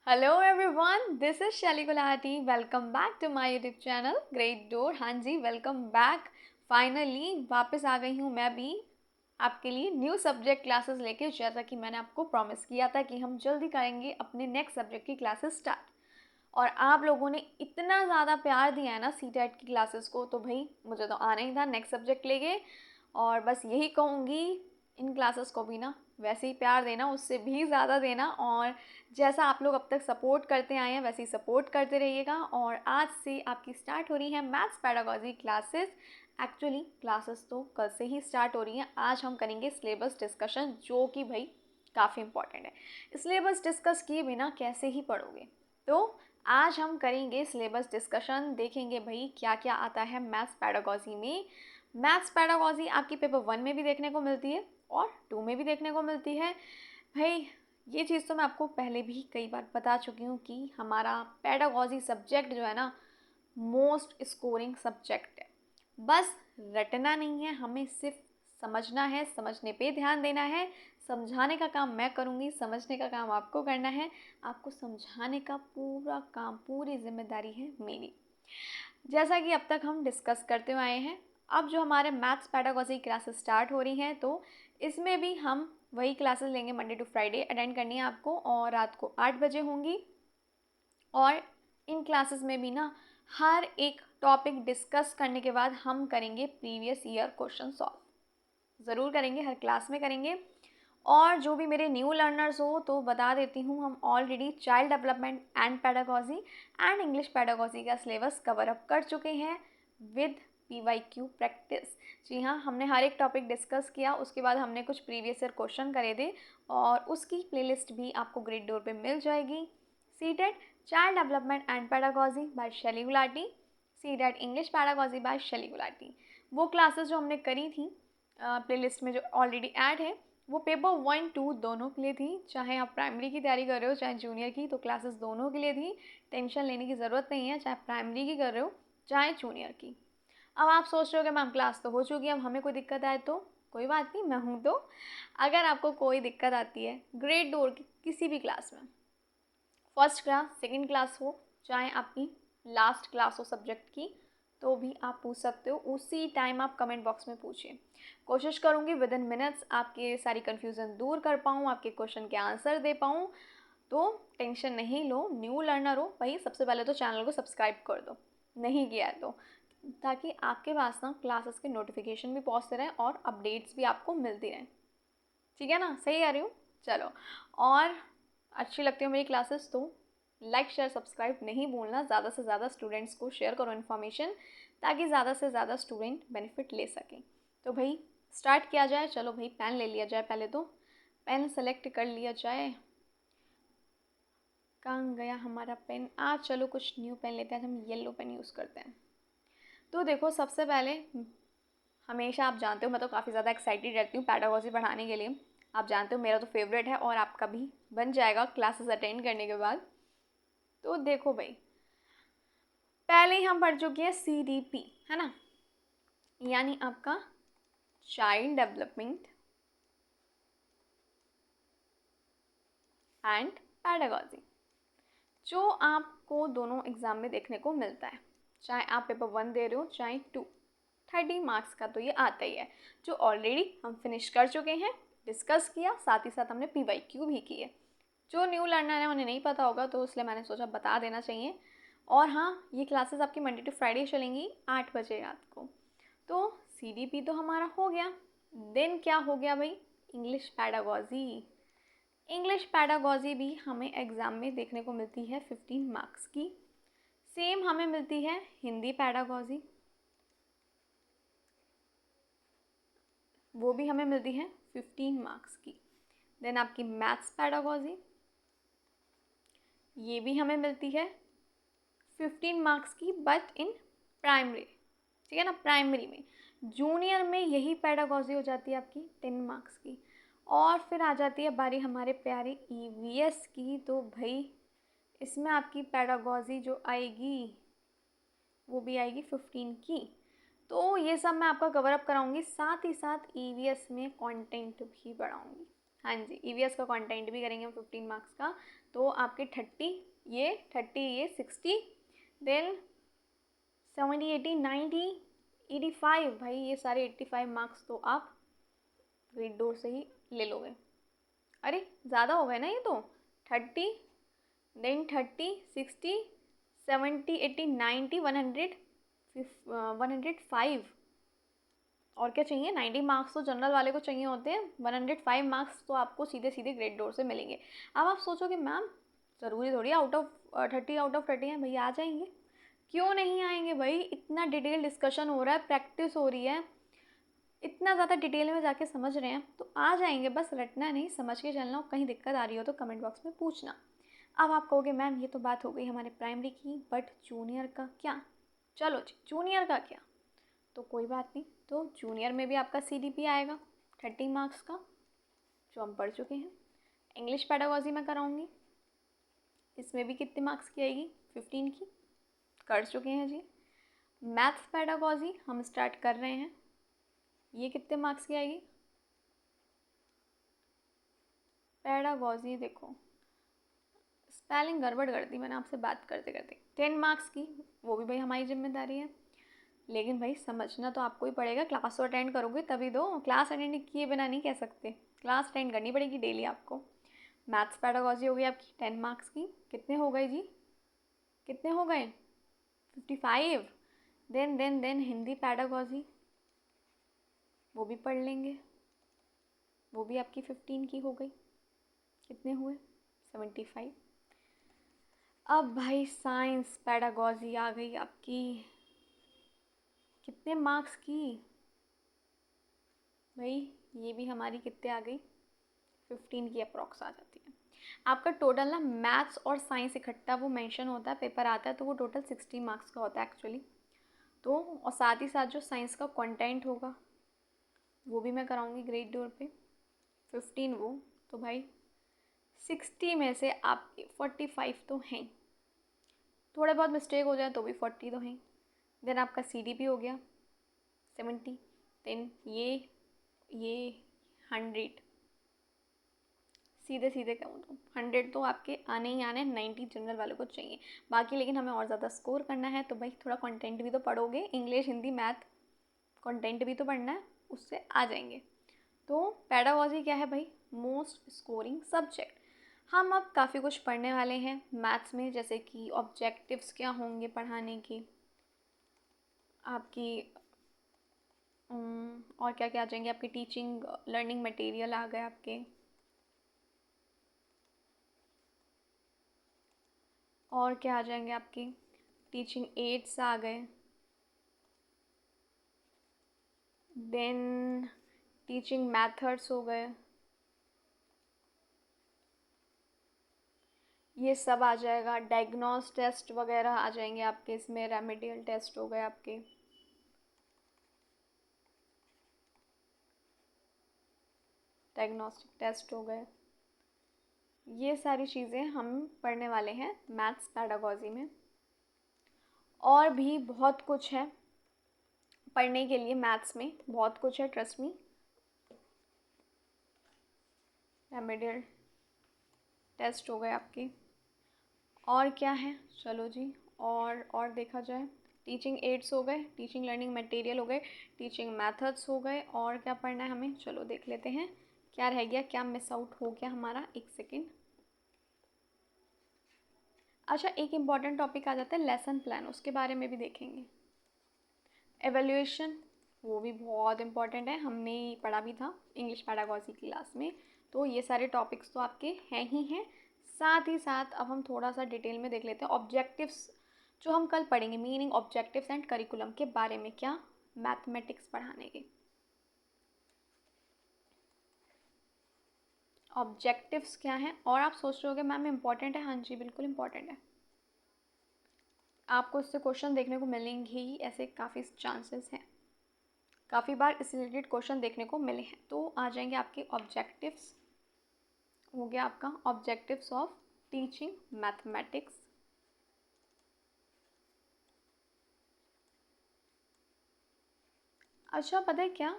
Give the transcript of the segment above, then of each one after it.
Hello everyone, this is Shaily Gulati. Welcome back to my YouTube channel great door. हाँ जी, welcome back. Finally वापस आ गई हूँ मैं भी आपके लिए न्यू सब्जेक्ट क्लासेस लेके, जैसा कि मैंने आपको प्रॉमिस किया था कि हम जल्दी करेंगे अपने नेक्स्ट सब्जेक्ट की क्लासेस स्टार्ट। और आप लोगों ने इतना ज़्यादा प्यार दिया है ना सी टेट की क्लासेस को, तो भाई मुझे तो आना ही था नेक्स्ट सब्जेक्ट लेके। और बस यही कहूँगी, इन क्लासेस को भी ना वैसे ही प्यार देना, उससे भी ज़्यादा देना। और जैसा आप लोग अब तक सपोर्ट करते आए हैं वैसे ही सपोर्ट करते रहिएगा। और आज से आपकी स्टार्ट हो रही है maths pedagogy classes. Actually classes तो कल से ही स्टार्ट हो रही हैं। आज हम करेंगे सिलेबस डिस्कशन, जो कि भाई काफ़ी इंपॉर्टेंट है। सिलेबस डिस्कस किए बिना कैसे ही पढ़ोगे, तो आज हम करेंगे सिलेबस डिस्कशन। देखेंगे भाई क्या क्या आता है मैथ्स पेडागॉजी में। मैथ्स पेडागॉजी आपकी पेपर 1 में भी देखने को मिलती है और 2 में भी देखने को मिलती है। भाई ये चीज़ तो मैं आपको पहले भी कई बार बता चुकी हूँ कि हमारा पेडागॉजी सब्जेक्ट जो है ना, मोस्ट स्कोरिंग सब्जेक्ट है। बस रटना नहीं है, हमें सिर्फ समझना है, समझने पे ध्यान देना है। समझाने का काम मैं करूँगी, समझने का काम आपको करना है। आपको समझाने का पूरा काम, पूरी जिम्मेदारी है मेरी। जैसा कि अब तक हम डिस्कस करते हुए आए हैं, अब जो हमारे मैथ्स पेडागॉजी क्लासेस स्टार्ट हो रही हैं, तो इसमें भी हम वही क्लासेस लेंगे। मंडे टू फ्राइडे अटेंड करनी है आपको, और रात को 8 बजे होंगी। और इन क्लासेस में भी ना हर एक टॉपिक डिस्कस करने के बाद हम करेंगे प्रीवियस ईयर क्वेश्चन सॉल्व। ज़रूर करेंगे, हर क्लास में करेंगे। और जो भी मेरे न्यू लर्नर्स हो तो बता देती हूँ, हम already child development and pedagogy and English pedagogy का सिलेबस कवर अप कर चुके हैं विद PYQ प्रैक्टिस। जी हाँ, हमने हर एक टॉपिक डिस्कस किया, उसके बाद हमने कुछ प्रीवियस ईयर क्वेश्चन करे थे, और उसकी प्लेलिस्ट भी आपको ग्रेड डोर पे मिल जाएगी। CTET child development and pedagogy by Shaili Gulati, CTET English pedagogy by Shaili Gulati. वो क्लासेस जो हमने करी थी प्लेलिस्ट में जो ऑलरेडी ऐड है, वो पेपर 1 2 दोनों के लिए थी। चाहे आप प्राइमरी की तैयारी कर रहे हो चाहे जूनियर की, तो क्लासेस दोनों के लिए थी। टेंशन लेने की ज़रूरत नहीं है, चाहे प्राइमरी की कर रहे हो चाहे जूनियर की। अब आप सोच रहे हो कि मैम क्लास तो हो चुकी है, अब हमें कोई दिक्कत आए तो कोई बात नहीं, मैं हूँ। तो अगर आपको कोई दिक्कत आती है ग्रेड डोर की किसी भी क्लास में, फर्स्ट क्लास सेकंड क्लास हो, चाहे आपकी लास्ट क्लास हो सब्जेक्ट की, तो भी आप पूछ सकते हो। उसी टाइम आप कमेंट बॉक्स में पूछिए। कोशिश करूँगी विद इन मिनट्स आपके सारी कन्फ्यूज़न दूर कर पाऊँ, आपके क्वेश्चन के आंसर दे पाऊँ। तो टेंशन नहीं लो, न्यू लर्नर हो भाई, सबसे पहले तो चैनल को सब्सक्राइब कर दो, नहीं किया है तो, ताकि आपके पास ना क्लासेस के नोटिफिकेशन भी पहुँचते रहें और अपडेट्स भी आपको मिलती रहें। ठीक है ना, सही आ रही हूँ? चलो, और अच्छी लगती हो मेरी क्लासेस तो लाइक शेयर सब्सक्राइब नहीं भूलना। ज़्यादा से ज़्यादा स्टूडेंट्स को शेयर करो इन्फॉर्मेशन, ताकि ज़्यादा से ज़्यादा स्टूडेंट बेनिफिट ले सकें। तो भाई स्टार्ट किया जाए। चलो भाई, पेन ले लिया जाए, पहले तो पेन सेलेक्ट कर लिया जाए। कहाँ गया हमारा पेन? आज चलो कुछ न्यू पेन लेते हैं, हम येलो पेन यूज़ करते हैं। तो देखो, सबसे पहले हमेशा आप जानते हो मैं तो काफ़ी ज़्यादा एक्साइटेड रहती हूँ पेडागॉजी पढ़ाने के लिए। आप जानते हो मेरा तो फेवरेट है, और आपका भी बन जाएगा क्लासेस अटेंड करने के बाद। तो देखो भाई, पहले ही हम पढ़ चुके हैं CDP, है ना, यानी आपका चाइल्ड डेवलपमेंट एंड पेडागॉजी, जो आपको दोनों एग्ज़ाम में देखने को मिलता है। चाहे आप पेपर 1 दे रहे हो चाहे 2, 30 मार्क्स का तो ये आता ही है, जो ऑलरेडी हम फिनिश कर चुके हैं, डिस्कस किया, साथ ही साथ हमने PYQ भी किए। जो न्यू लर्नर है उन्हें नहीं पता होगा, तो इसलिए मैंने सोचा बता देना चाहिए। और हाँ, ये क्लासेस आपकी मंडे टू फ्राइडे चलेंगी 8 बजे रात को। तो CDP तो हमारा हो गया। देन क्या हो गया भाई? English pedagogy. इंग्लिश पैडागॉजी भी हमें एग्ज़ाम में देखने को मिलती है 15 मार्क्स की। सेम हमें मिलती है हिंदी पैडागॉजी, वो भी हमें मिलती है 15 मार्क्स की। देन आपकी मैथ्स पैडागॉजी, ये भी हमें मिलती है 15 मार्क्स की, बट इन प्राइमरी। ठीक है ना, प्राइमरी में। जूनियर में यही पैडागॉजी हो जाती है आपकी 10 मार्क्स की। और फिर आ जाती है बारी हमारे प्यारे EVS की। तो भाई इसमें आपकी पैडागॉजी जो आएगी वो भी आएगी 15 की। तो ये सब मैं आपका कवर अप कराऊंगी, साथ ही साथ EVS में कंटेंट भी बढ़ाऊंगी। हाँ जी, ईवीएस का कंटेंट भी करेंगे हम 15 मार्क्स का। तो आपके 30 ये 60, देन 70 80 90 85, भाई ये सारे 85 मार्क्स तो आप ग्रेड डोर से ही ले लोगे। अरे ज़्यादा हो गए ना ये तो। 30, देन 30 60 70 80 90 100 105। और क्या चाहिए, 90 मार्क्स तो जनरल वाले को चाहिए होते हैं, 105 मार्क्स तो आपको सीधे सीधे ग्रेड डोर से मिलेंगे। अब आप सोचोगे मैम ज़रूरी थोड़ी आउट ऑफ 30 आउट ऑफ 30 हैं, भैया आ जाएंगे। क्यों नहीं आएंगे भाई, इतना डिटेल डिस्कशन हो रहा है, प्रैक्टिस हो रही है, इतना ज़्यादा डिटेल में जाके समझ रहे हैं, तो आ जाएंगे। बस रटना नहीं, समझ के चलना। और कहीं दिक्कत आ रही हो तो कमेंट बॉक्स में पूछना। अब आप कहोगे मैम ये तो बात हो गई हमारे प्राइमरी की, बट जूनियर का क्या? चलो जी, जूनियर का क्या, तो कोई बात नहीं। तो जूनियर में भी आपका CDP आएगा 30 मार्क्स का, जो हम पढ़ चुके हैं। इंग्लिश पेडागोजी में कराऊंगी, इसमें भी कितने मार्क्स की आएगी, 15 की, कर चुके हैं जी। मैथ्स पेडागोजी हम स्टार्ट कर रहे हैं, ये कितने मार्क्स की आएगी? पेडागोजी देखो, स्पेलिंग गड़बड़ कर दी मैंने आपसे बात करते करते। 10 मार्क्स की, वो भी भाई हमारी जिम्मेदारी है, लेकिन भाई समझना तो आपको ही पड़ेगा। क्लास तो अटेंड करोगे तभी दो, क्लास अटेंड किए बिना नहीं कह सकते, क्लास अटेंड करनी पड़ेगी डेली आपको। मैथ्स पेडागोजी हो गई आपकी 10 मार्क्स की, कितने हो गए जी, कितने हो गए, 55। देन हिंदी पेडागोजी, वो भी पढ़ लेंगे, वो भी आपकी 15 की हो गई, कितने हुए, 75। अब भाई साइंस पेडागोजी आ गई आपकी, कितने मार्क्स की भाई, ये भी हमारी कितने आ गई, 15 की अप्रॉक्स आ जाती है। आपका टोटल ना मैथ्स और साइंस इकट्ठा वो मेंशन होता है, पेपर आता है, तो वो टोटल 60 मार्क्स का होता है एक्चुअली। तो और साथ ही साथ जो साइंस का कंटेंट होगा वो भी मैं कराऊंगी ग्रेड डोर पे, 15 वो। तो भाई 60 में से आप 45 तो हैं, थोड़े बहुत मिस्टेक हो जाए तो भी 40 तो हैं। देन आपका CDP हो गया 70, देन ये 100, सीधे सीधे कहूँ तो 100 तो आपके आने ही आने, 90 जनरल वालों को चाहिए। बाकी लेकिन हमें और ज़्यादा स्कोर करना है, तो भाई थोड़ा कंटेंट भी तो पढ़ोगे, इंग्लिश हिंदी मैथ कंटेंट भी तो पढ़ना है, उससे आ जाएंगे। तो पेडागोजी क्या है भाई, मोस्ट स्कोरिंग सब्जेक्ट। हम अब काफ़ी कुछ पढ़ने वाले हैं मैथ्स में, जैसे कि ऑब्जेक्टिव्स क्या होंगे पढ़ाने की आपकी, और क्या क्या आ जाएंगे आपकी, टीचिंग लर्निंग मटेरियल आ गए आपके, और क्या आ जाएंगे आपकी, टीचिंग एड्स आ गए, देन टीचिंग मेथड्स हो गए, ये सब आ जाएगा। डायग्नोस टेस्ट वगैरह आ जाएंगे आपके इसमें, रेमेडियल टेस्ट हो गए आपके, डायग्नोस्टिक टेस्ट हो गए। ये सारी चीज़ें हम पढ़ने वाले हैं मैथ्स पेडागोजी में। और भी बहुत कुछ है पढ़ने के लिए, मैथ्स में बहुत कुछ है, ट्रस्ट मी। रेमेडियल टेस्ट हो गए आपके, और क्या है, चलो जी, और देखा जाए, टीचिंग एड्स हो गए, टीचिंग लर्निंग मटेरियल हो गए, टीचिंग मेथड्स हो गए, और क्या पढ़ना है हमें, चलो देख लेते हैं क्या रह गया, क्या मिस आउट हो गया हमारा, एक सेकेंड। अच्छा, एक इम्पॉर्टेंट टॉपिक आ जाता है लेसन प्लान, उसके बारे में भी देखेंगे। एवेल्यूएशन, वो भी बहुत इम्पॉर्टेंट है, हमने पढ़ा भी था इंग्लिश पेडागोजी क्लास में। तो ये सारे टॉपिक्स तो आपके हैं ही हैं। साथ ही साथ अब हम थोड़ा सा डिटेल में देख लेते हैं ऑब्जेक्टिव्स, जो हम कल पढ़ेंगे, मीनिंग ऑब्जेक्टिव्स एंड करिकुलम के बारे में, क्या मैथमेटिक्स पढ़ाने के ऑब्जेक्टिव्स क्या हैं। और आप सोच रहे होगे मैम इम्पॉर्टेंट है, हाँ जी बिल्कुल इम्पॉर्टेंट है, आपको इससे क्वेश्चन देखने को मिलेंगे ही, ऐसे काफ़ी चांसेस हैं, काफ़ी बार इस रिलेटेड क्वेश्चन देखने को मिले हैं। तो आ जाएंगे आपके ऑब्जेक्टिव्स, हो गया आपका ऑब्जेक्टिव्स ऑफ टीचिंग मैथमेटिक्स। अच्छा पता है क्या,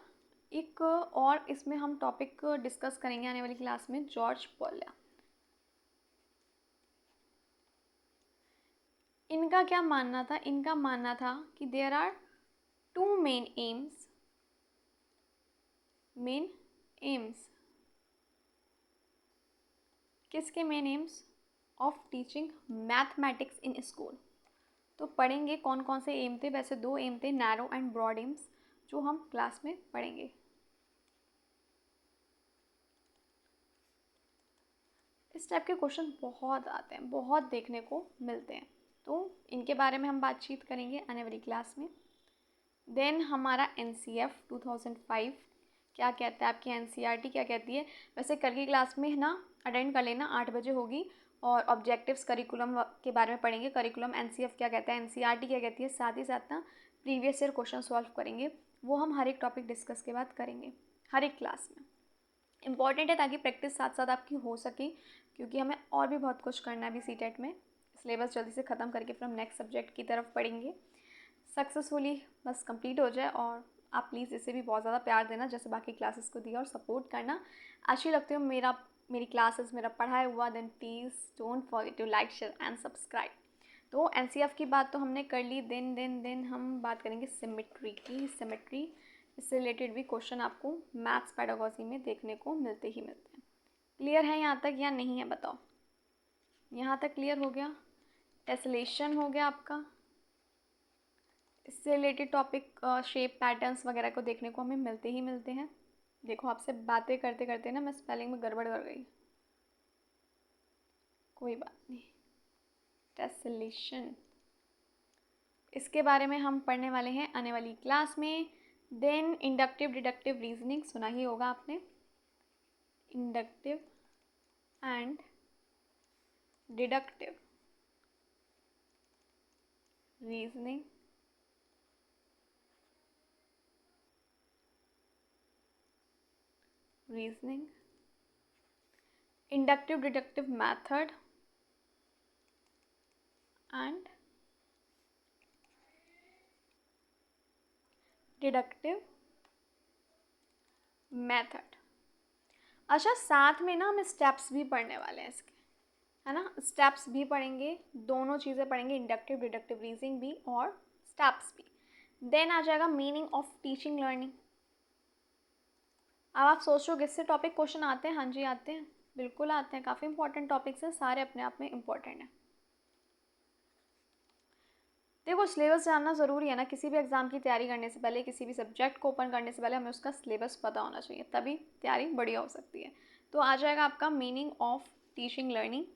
एक और इसमें हम टॉपिक डिस्कस करेंगे आने वाली क्लास में, जॉर्ज पॉल्या। इनका क्या मानना था? इनका मानना था कि there are two main aims. किसके main aims? Of teaching mathematics in school. तो पढ़ेंगे कौन कौन से एम थे। वैसे 2 एम थे, नैरो एंड ब्रॉड एम्स, जो हम क्लास में पढ़ेंगे। इस टाइप के क्वेश्चन बहुत आते हैं, बहुत देखने को मिलते हैं, तो इनके बारे में हम बातचीत करेंगे आने वाली क्लास में। देन हमारा NCF 2005 क्या कहता है, आपकी NCERT क्या कहती है। वैसे कल की क्लास में ना अटेंड कर लेना, 8 बजे होगी, और ऑब्जेक्टिव्स करिकुलम के बारे में पढ़ेंगे। करिकुलम NCF क्या कहता है, NCERT क्या कहती है, साथ ही साथ ना प्रीवियस ईयर क्वेश्चन सॉल्व करेंगे। वो हम हर एक टॉपिक डिस्कस के बाद करेंगे हर एक क्लास में। इम्पॉर्टेंट है ताकि प्रैक्टिस साथ साथ आपकी हो सके, क्योंकि हमें और भी बहुत कुछ करना है अभी सीटेट में। सिलेबस जल्दी से ख़त्म करके फिर हम नेक्स्ट सब्जेक्ट की तरफ पढ़ेंगे, सक्सेसफुली बस कंप्लीट हो जाए। और आप प्लीज़ इसे भी बहुत ज़्यादा प्यार देना जैसे बाकी क्लासेस को दिया, और सपोर्ट करना। अच्छी लगती हो मेरी क्लासेस, मेरा पढ़ाया हुआ, then please don't forget to like, share and subscribe. तो NCF की बात तो हमने कर ली। देन हम बात करेंगे सिमेट्री की। सिमेट्री, इससे रिलेटेड भी क्वेश्चन आपको मैथ्स पेडागॉजी में देखने को मिलते ही मिलते हैं। क्लियर है यहाँ तक या नहीं है, बताओ। यहाँ तक क्लियर हो गया? टेसलेशन हो गया आपका। इससे रिलेटेड टॉपिक शेप पैटर्न्स वगैरह को देखने को हमें मिलते ही मिलते हैं। देखो, आपसे बातें करते करते ना मैं स्पेलिंग में गड़बड़ कर गई, कोई बात नहीं। टेसलेशन, इसके बारे में हम पढ़ने वाले हैं आने वाली क्लास में। देन इंडक्टिव डिडक्टिव रीजनिंग सुना ही होगा आपने। Inductive and deductive reasoning, inductive deductive method and deductive method। अच्छा, साथ में ना हम स्टेप्स भी पढ़ने वाले हैं इसके, है ना। स्टेप्स भी पढ़ेंगे, दोनों चीज़ें पढ़ेंगे, इंडक्टिव डिडक्टिव रीजनिंग भी और स्टेप्स भी। देन आ जाएगा मीनिंग ऑफ टीचिंग लर्निंग। अब आप सोच रहे हो इससे टॉपिक क्वेश्चन आते हैं? हाँ जी आते हैं, बिल्कुल आते हैं। काफ़ी इंपॉर्टेंट टॉपिक्स हैं, सारे अपने आप में इंपॉर्टेंट हैं। देखो, सिलेबस जानना ज़रूरी है ना। किसी भी एग्ज़ाम की तैयारी करने से पहले, किसी भी सब्जेक्ट को ओपन करने से पहले हमें उसका सिलेबस पता होना चाहिए, तभी तैयारी बढ़िया हो सकती है। तो आ जाएगा आपका मीनिंग ऑफ टीचिंग लर्निंग।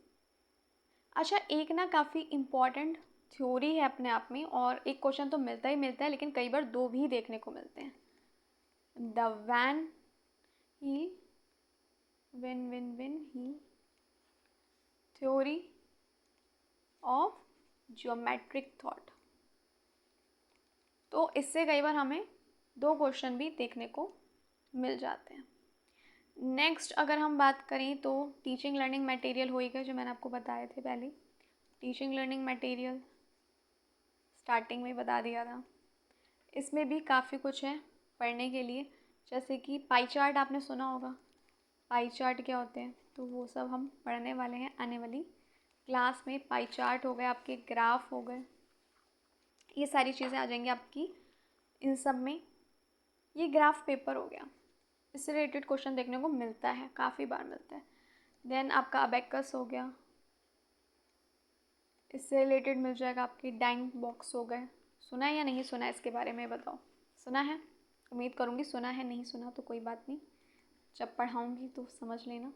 अच्छा, एक ना काफ़ी इम्पॉर्टेंट थ्योरी है अपने आप में, और एक क्वेश्चन तो मिलता ही मिलता है, लेकिन कई बार 2 भी देखने को मिलते हैं। The Van Hiele Van Hiele theory of geometric thought. तो इससे कई बार हमें 2 क्वेश्चन भी देखने को मिल जाते हैं। नेक्स्ट अगर हम बात करें तो टीचिंग लर्निंग मटेरियल होएगा, जो मैंने आपको बताए थे पहले। टीचिंग लर्निंग मटेरियल स्टार्टिंग में बता दिया था। इसमें भी काफ़ी कुछ है पढ़ने के लिए, जैसे कि पाई चार्ट आपने सुना होगा। पाई चार्ट क्या होते हैं, तो वो सब हम पढ़ने वाले हैं आने वाली क्लास में। पाई चार्ट हो गए, आपके ग्राफ हो गए, ये सारी चीज़ें आ जाएंगी आपकी इन सब में। ये ग्राफ पेपर हो गया, इससे रिलेटेड क्वेश्चन देखने को मिलता है, काफ़ी बार मिलता है। देन आपका अबेकस हो गया, इससे रिलेटेड मिल जाएगा। आपकी डाइंग बॉक्स हो गए, सुना है या नहीं सुना है इसके बारे में बताओ। सुना है, उम्मीद करूँगी सुना है। नहीं सुना तो कोई बात नहीं, जब पढ़ाऊँगी तो समझ लेना।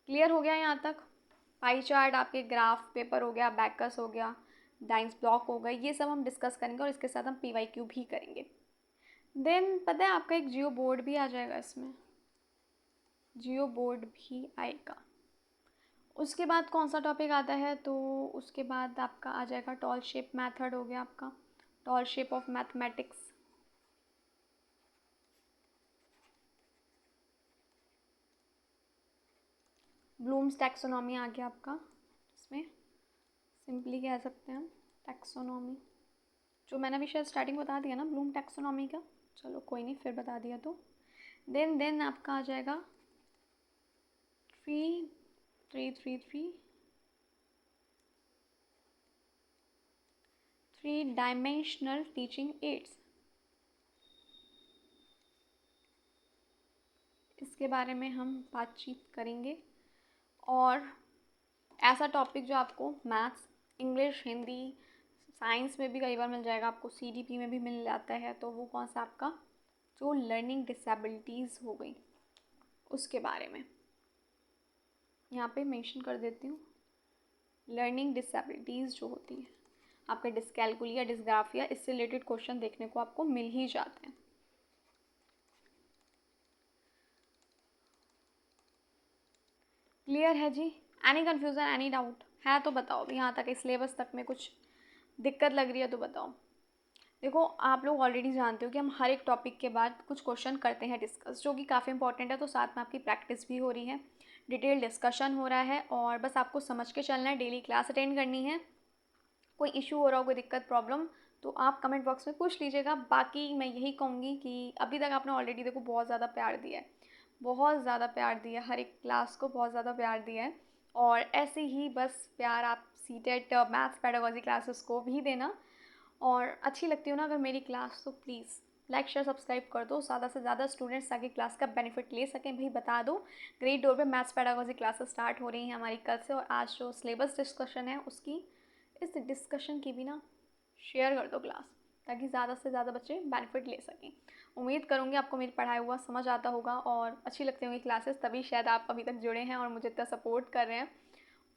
क्लियर हो गया यहाँ तक? पाई चार्ट, आपके ग्राफ पेपर हो गया, अबेकस हो गया, डाइंस ब्लॉक हो गए, ये सब हम डिस्कस करेंगे, और इसके साथ हम PYQ भी करेंगे। देन पता है आपका एक जियो बोर्ड भी आ जाएगा इसमें, जियो बोर्ड भी आएगा। उसके बाद कौन सा टॉपिक आता है, तो उसके बाद आपका आ जाएगा टॉल शेप मेथड हो गया, आपका tall shape of mathematics. Bloom's taxonomy आ गया आपका, इसमें सिंपली कह सकते हैं हम टैक्सोनॉमी, जो मैंने अभी शायद स्टार्टिंग बता दिया ना ब्लूम टैक्सोनॉमी का। चलो कोई नहीं, फिर बता दिया तो। देन आपका आ जाएगा 3 डायमेंशनल टीचिंग एड्स। इसके बारे में हम बातचीत करेंगे। और ऐसा टॉपिक जो आपको मैथ्स, इंग्लिश, हिंदी, साइंस में भी कई बार मिल जाएगा, आपको CDP में भी मिल जाता है, तो वो कौन सा आपका जो लर्निंग डिसेबिलिटीज़ हो गई उसके बारे में यहाँ पे मेंशन कर देती हूँ। लर्निंग डिसेबिलिटीज़ जो होती हैं आपका डिस्कैलकुलिया, डिस्ग्राफिया, इससे रिलेटेड क्वेश्चन देखने को आपको मिल ही जाते हैं। क्लियर है जी? एनी कन्फ्यूज़न, एनी डाउट है तो बताओ। अभी यहाँ तक इस सिलेबस तक में कुछ दिक्कत लग रही है तो बताओ। देखो, आप लोग ऑलरेडी जानते हो कि हम हर एक टॉपिक के बाद कुछ क्वेश्चन करते हैं डिस्कस, जो कि काफ़ी इंपॉर्टेंट है। तो साथ में आपकी प्रैक्टिस भी हो रही है, डिटेल डिस्कशन हो रहा है, और बस आपको समझ के चलना है, डेली क्लास अटेंड करनी है। कोई इशू हो रहा हो, कोई दिक्कत, प्रॉब्लम, तो आप कमेंट बॉक्स में पूछ लीजिएगा। बाकी मैं यही कहूँगी कि अभी तक आपने ऑलरेडी देखो बहुत ज़्यादा प्यार दिया है, बहुत ज़्यादा प्यार दिया है, हर एक क्लास को बहुत ज़्यादा प्यार दिया है। और ऐसे ही बस प्यार आप सीटेट मैथ्स पेडागोजी क्लासेस को भी देना। और अच्छी लगती हो ना अगर मेरी क्लास, तो प्लीज़ लाइक शेयर सब्सक्राइब कर दो, ज़्यादा से ज़्यादा स्टूडेंट्स ताकि क्लास का बेनिफिट ले सकें। भाई बता दो, ग्रेड डोर पे मैथ्स पेडागोजी क्लासेस स्टार्ट हो रही हैं हमारी कल से, और आज जो सिलेबस डिस्कशन है उसकी, इस डिस्कशन की भी ना शेयर कर दो क्लास, ताकि ज़्यादा से ज़्यादा बच्चे बेनिफिट ले सकें। उम्मीद करूँगी आपको मेरी पढ़ाई हुआ समझ आता होगा और अच्छी लगती होंगी क्लासेस, तभी शायद आप अभी तक जुड़े हैं और मुझे इतना सपोर्ट कर रहे हैं।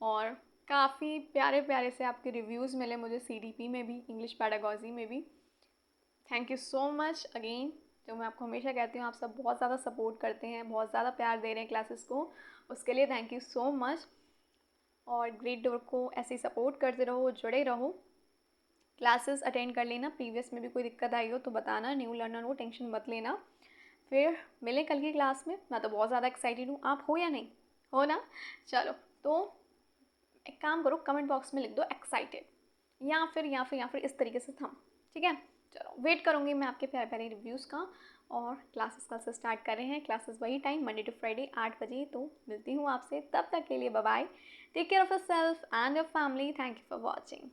और काफ़ी प्यारे प्यारे से आपके रिव्यूज़ मिले मुझे CDP में भी, इंग्लिश पेडागोजी में भी। Thank you so much again. जो मैं आपको हमेशा कहती हूँ, आप सब बहुत ज़्यादा सपोर्ट करते हैं, बहुत ज़्यादा प्यार दे रहे हैं क्लासेस को, उसके लिए थैंक यू सो मच। और ग्रेड डोर को ऐसे ही सपोर्ट करते रहो, जुड़े रहो, क्लासेस अटेंड कर लेना। प्रीवियस में भी कोई दिक्कत आई हो तो बताना, न्यू लर्नर हो, टेंशन मत लेना। फिर मिलें कल की क्लास में। मैं तो बहुत ज़्यादा एक्साइटेड हूँ, आप हो या नहीं हो ना? चलो, तो एक काम करो, कमेंट बॉक्स में लिख दो एक्साइटेड, या फिर इस तरीके से थम, ठीक है? चलो, वेट करूँगी मैं आपके प्यारे प्यारे रिव्यूज़ का। और क्लासेस कल से स्टार्ट कर रहे हैं, क्लासेस वही टाइम मंडे टू फ्राइडे 8 बजे। तो मिलती हूँ आपसे, तब तक के लिए bye bye, take care of yourself and your family. Thank you for watching.